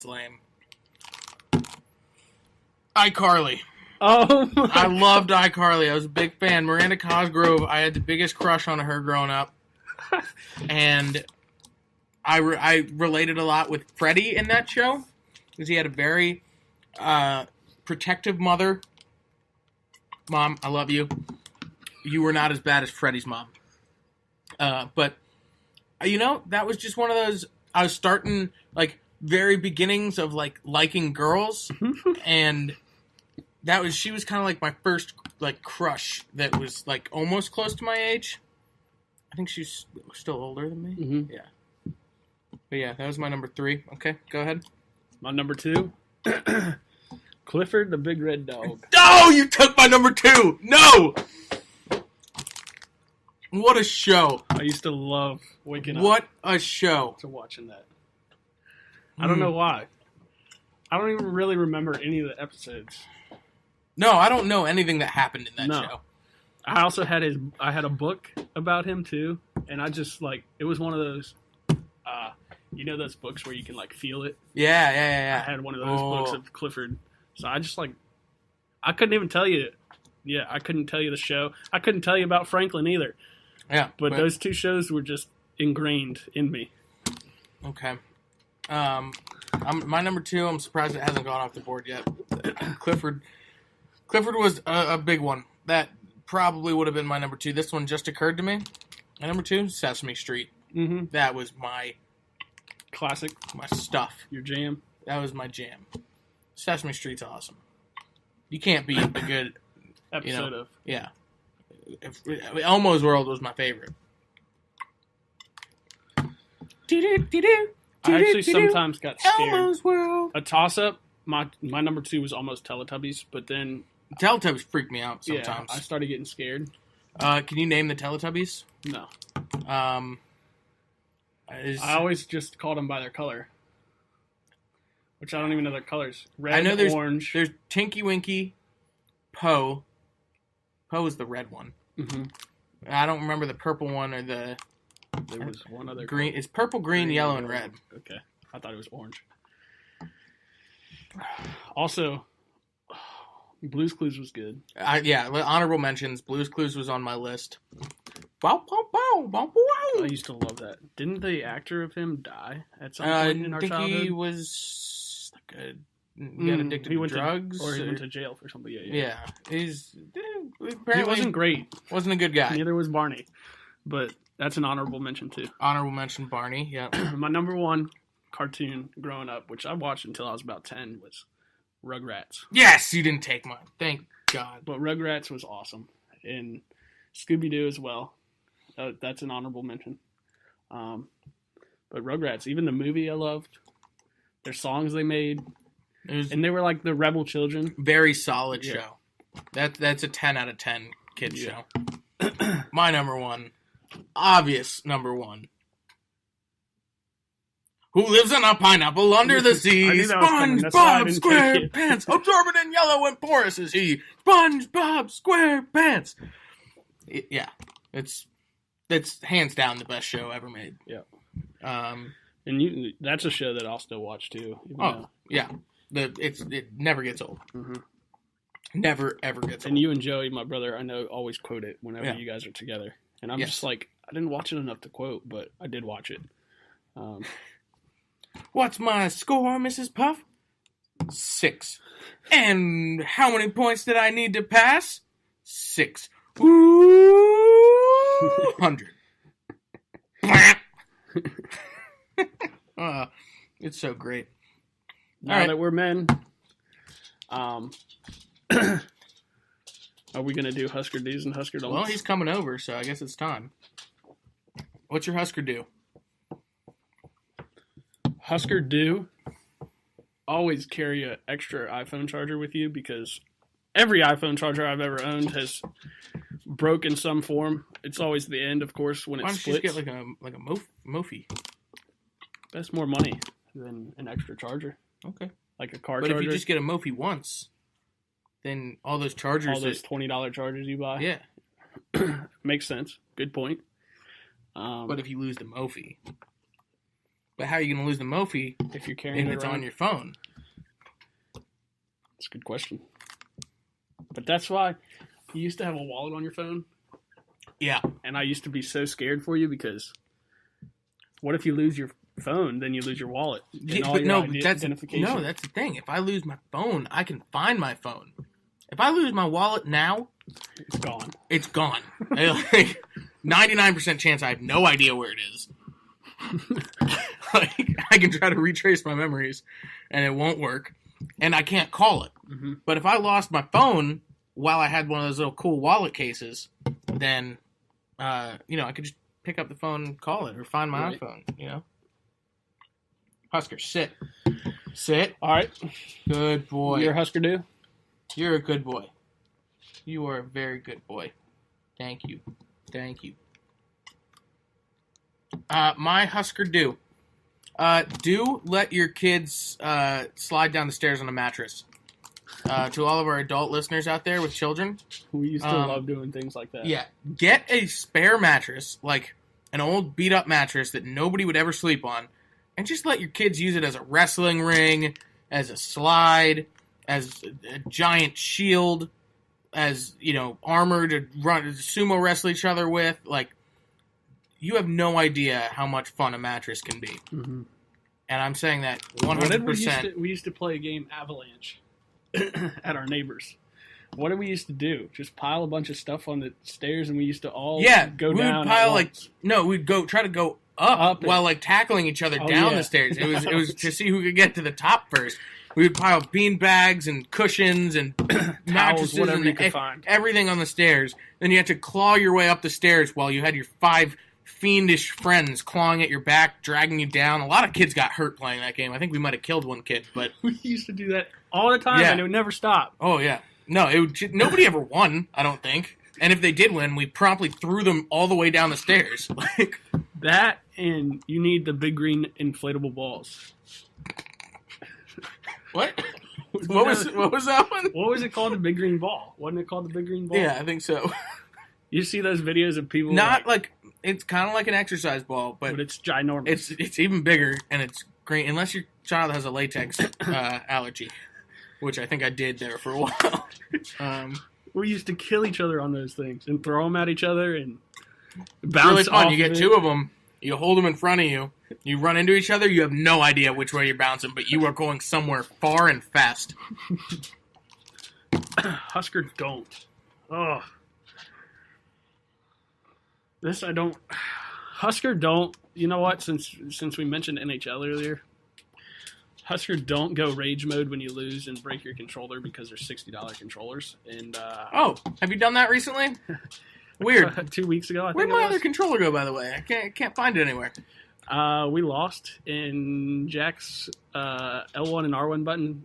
lame. iCarly. Oh, I loved iCarly. I was a big fan. Miranda Cosgrove, I had the biggest crush on her growing up. And I related a lot with Freddie in that show. Because he had a very protective mother. Mom, I love you. You were not as bad as Freddie's mom. But, that was just one of those... I was starting, very beginnings of, liking girls. And... she was kind of my first crush that was almost close to my age. I think she's still older than me. Mm-hmm. Yeah. But yeah, that was my number 3. Okay, go ahead. My number 2, Clifford the Big Red Dog. No, you took my number 2. No. What a show. I used to love waking up. What a show. To watching that. I don't know why. I don't even really remember any of the episodes. No, I don't know anything that happened in that show. I also had a book about him too, and I just it was one of those, those books where you can feel it. Yeah. I had one of those books of Clifford, so I just I couldn't even tell you. Yeah, I couldn't tell you the show. I couldn't tell you about Franklin either. Yeah, but those 2 shows were just ingrained in me. Okay. My number 2. I'm surprised it hasn't gone off the board yet. Clifford was a big one. That probably would have been my number 2. This one just occurred to me. My number 2, Sesame Street. Mm-hmm. That was my... classic. My stuff. Your jam. That was my jam. Sesame Street's awesome. You can't beat a good... episode of... Yeah. Elmo's World was my favorite. I actually sometimes got scared. Elmo's World. A toss-up, my number 2 was almost Teletubbies, but then... Teletubbies freak me out sometimes. Yeah, I started getting scared. Can you name the Teletubbies? No. I always just called them by their color. Which I don't even know their colors. Red, I know orange. There's Tinky Winky, Poe. Poe is the red one. Mm-hmm. I don't remember the purple one or the... There was one other... Green. It's purple, green, yellow, and red. Okay. I thought it was orange. Also... Blue's Clues was good. Honorable mentions. Blue's Clues was on my list. I used to love that. Didn't the actor of him die at some point in our childhood? He was he got addicted to drugs. He went to jail for something. Yeah. He wasn't great. Wasn't a good guy. Neither was Barney. But that's an honorable mention, too. Honorable mention, Barney, yeah. My number 1 cartoon growing up, which I watched until I was about 10, was... Rugrats. Yes, you didn't take mine. Thank God. But Rugrats was awesome. And Scooby-Doo as well. That's an honorable mention. But Rugrats, even the movie I loved. Their songs they made. And they were the rebel children. Very solid show. That's a 10 out of 10 kid show. My number 1. Obvious number 1. Who lives on a pineapple under the sea? SpongeBob SquarePants, absorbent and yellow and porous is he. SpongeBob SquarePants. Yeah, it's hands down the best show ever made. Yeah. And that's a show that I'll still watch too. Yeah. It never gets old. Mm-hmm. Never ever gets old. And you and Joey, my brother, I know always quote it whenever you guys are together. And I'm just I didn't watch it enough to quote, but I did watch it. What's my score, Mrs. Puff? 6. And how many points did I need to pass? 6. Ooh, 100. It's so great. Now that we're men, are we going to do Husker Do's and Husker Don'ts? Well, he's coming over, so I guess it's time. What's your Husker Do? Husker Do, always carry an extra iPhone charger with you because every iPhone charger I've ever owned has broke in some form. It's always the end, of course, when it splits. Why don't you just get like a Mophie? That's more money than an extra charger. Okay. Like a car charger. But if you just get a Mophie once, then all those chargers... All those $20 chargers you buy? Yeah. Makes sense. Good point. But if you lose the Mophie... But how are you going to lose the Mophie if you're carrying if it it's around? on your phone? That's a good question. But that's why you used to have a wallet on your phone. Yeah. And I used to be so scared for you because what if you lose your phone, then you lose your wallet? And all your identification. No, that's the thing. If I lose my phone, I can find my phone. If I lose my wallet now, it's gone. It's gone. Like 99% chance I have no idea where it is. Like I can try to retrace my memories, and it won't work, and I can't call it. Mm-hmm. But if I lost my phone while I had one of those little cool wallet cases, then I could just pick up the phone and call it, or find my iPhone. Husker, sit. All right, good boy. You're a Husker do. You're a good boy. You are a very good boy. Thank you. My Husker do. Do let your kids slide down the stairs on a mattress. To all of our adult listeners out there with children. We used to love doing things like that. Yeah. Get a spare mattress, like an old beat-up mattress that nobody would ever sleep on, and just let your kids use it as a wrestling ring, as a slide, as a giant shield, as, armor to sumo wrestle each other with. Like, you have no idea how much fun a mattress can be. Mm-hmm. And I'm saying that 100%. We used to play a game Avalanche at our neighbors. What did we used to do? Just pile a bunch of stuff on the stairs, and we used to all go down. Would pile we'd try to go up while tackling each other down the stairs. It was to see who could get to the top first. We would pile bean bags and cushions and mattresses, whatever you and could find. Everything on the stairs. Then you had to claw your way up the stairs while you had your 5 fiendish friends clawing at your back, dragging you down. A lot of kids got hurt playing that game. I think we might have killed one kid, but we used to do that all the time, and it would never stop. Oh yeah, no, nobody ever won. I don't think. And if they did win, we promptly threw them all the way down the stairs. Like that, and you need the big green inflatable balls. What? What was that one? What was it called? The big green ball? Wasn't it called the big green ball? Yeah, I think so. You see those videos of people it's kind of like an exercise ball, but it's ginormous. It's even bigger, and it's great unless your child has a latex allergy, which I think I did there for a while. We used to kill each other on those things and throw them at each other and bounce really fun. off You get 2 of them, you hold them in front of you, you run into each other, you have no idea which way you're bouncing, but you are going somewhere far and fast. Husker don't. Oh. This I don't. Husker don't. You know what? Since we mentioned NHL earlier, Husker don't go rage mode when you lose and break your controller because they're $60 controllers. And have you done that recently? Weird. 2 weeks ago, I think. Where'd my other controller go, by the way? I can't find it anywhere. We lost, and Jack's L1 and R1 button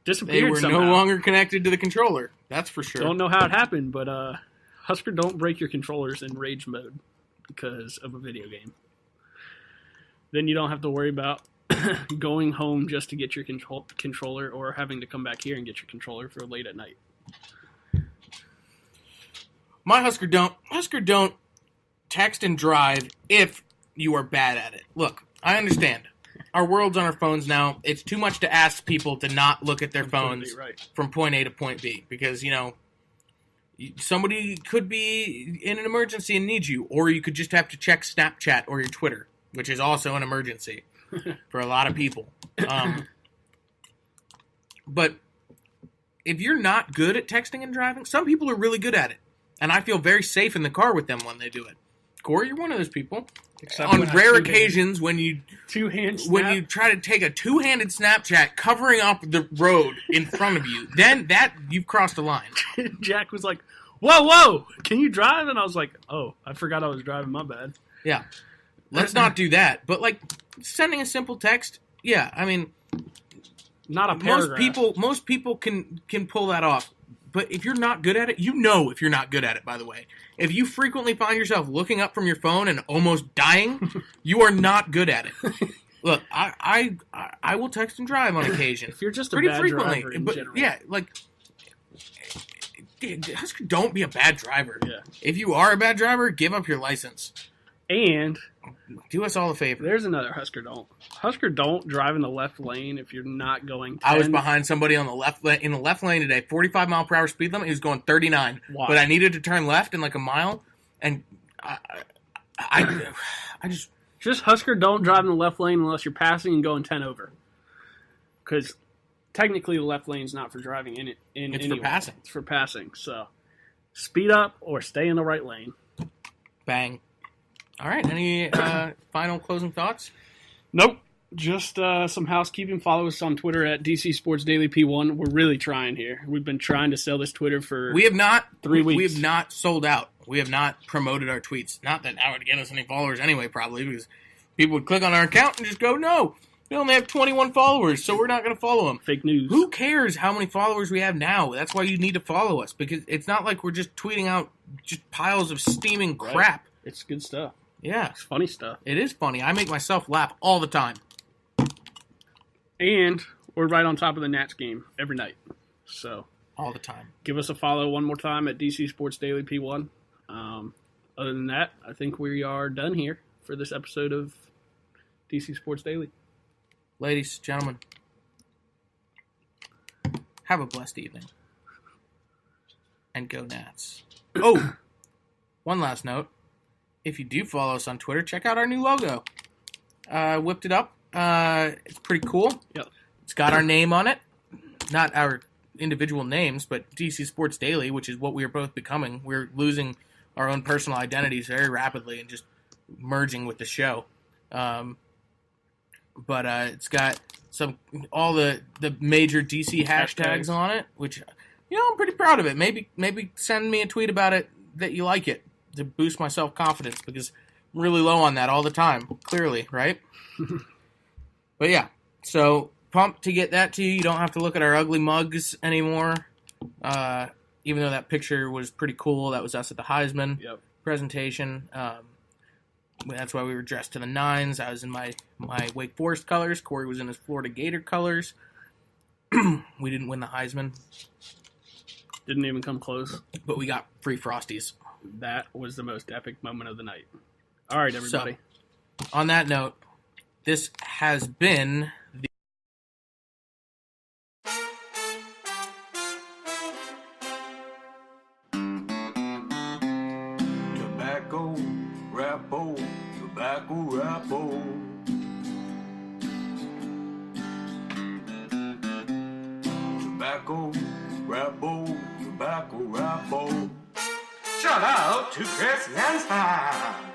disappeared. They were somehow. no longer connected to the controller. That's for sure. Don't know how it happened, but Husker don't break your controllers in rage mode because of a video game. Then you don't have to worry about going home just to get your controller or having to come back here and get your controller for late at night. My Husker don't text and drive if you are bad at it. Look, I understand. Our world's on our phones now. It's too much to ask people to not look at their phones from point A to point B because, somebody could be in an emergency and need you, or you could just have to check Snapchat or your Twitter, which is also an emergency for a lot of people. But if you're not good at texting and driving, some people are really good at it, and I feel very safe in the car with them when they do it. Corey, you're one of those people. Except on rare occasions when you try to take a two-handed Snapchat covering up the road in front of you, then you've crossed a line. Jack was like, whoa, can you drive? And I was like, oh, I forgot I was driving, my bad. Yeah. Let's not do that. But, sending a simple text, yeah, I mean, not a paragraph. Most people can pull that off. But if you're not good at it, if you're not good at it, by the way. If you frequently find yourself looking up from your phone and almost dying, you are not good at it. Look, I will text and drive on occasion. If you're just pretty bad frequently, driver in but general. Yeah, Husker, don't be a bad driver. Yeah. If you are a bad driver, give up your license. And do us all a favor. there's another Husker don't. Husker don't drive in the left lane if you're not going 10. I was behind somebody on the left in the left lane today, 45 mile per hour speed limit. He was going 39, Why? but I needed to turn left in like a mile, and I Just Husker don't drive in the left lane unless you're passing and going 10 over. Because technically the left lane's not for driving in it. It's for passing. It's for passing. So speed up or stay in the right lane. Bang. All right. Any final closing thoughts? Nope. Just some housekeeping. Follow us on Twitter at DC Sports Daily P1. We're really trying here. We've been trying to sell this Twitter for We have not 3 weeks. We have not sold out. We have not promoted our tweets. Not that that would get us any followers anyway, probably, because people would click on our account and just go, no, we only have 21 followers, so we're not going to follow them. Fake news. Who cares how many followers we have now? That's why you need to follow us, because it's not like we're just tweeting out just piles of steaming crap. Right. It's good stuff. Yeah. It's funny stuff. It is funny. I make myself laugh all the time. And we're right on top of the Nats game every night. So All the time. give us a follow one more time at DC Sports Daily P1. Other than that, I think we are done here for this episode of DC Sports Daily. Ladies, gentlemen, have a blessed evening. And go Nats. Oh, one last note. If you do follow us on Twitter, check out our new logo. Whipped it up. It's pretty cool. Yep. It's got our name on it. Not our individual names, but DC Sports Daily, which is what we are both becoming. We're losing our own personal identities very rapidly and just merging with the show. But it's got all the major DC hashtags on it, which, I'm pretty proud of it. Maybe send me a tweet about it that you like it to boost my self-confidence, because I'm really low on that all the time, clearly, right? But yeah, so pumped to get that to you. You don't have to look at our ugly mugs anymore. Even though that picture was pretty cool. That was us at the Heisman presentation. That's why we were dressed to the nines. I was in my Wake Forest colors. Corey was in his Florida Gator colors. We didn't win the Heisman. Didn't even come close. But we got free Frosties. That was the most epic moment of the night. All right, everybody. So, on that note, this has been the Tobacco, rappo, tobacco, rappo. Tobacco, rappo, tobacco, rappo. Shout out to Chris Lansford.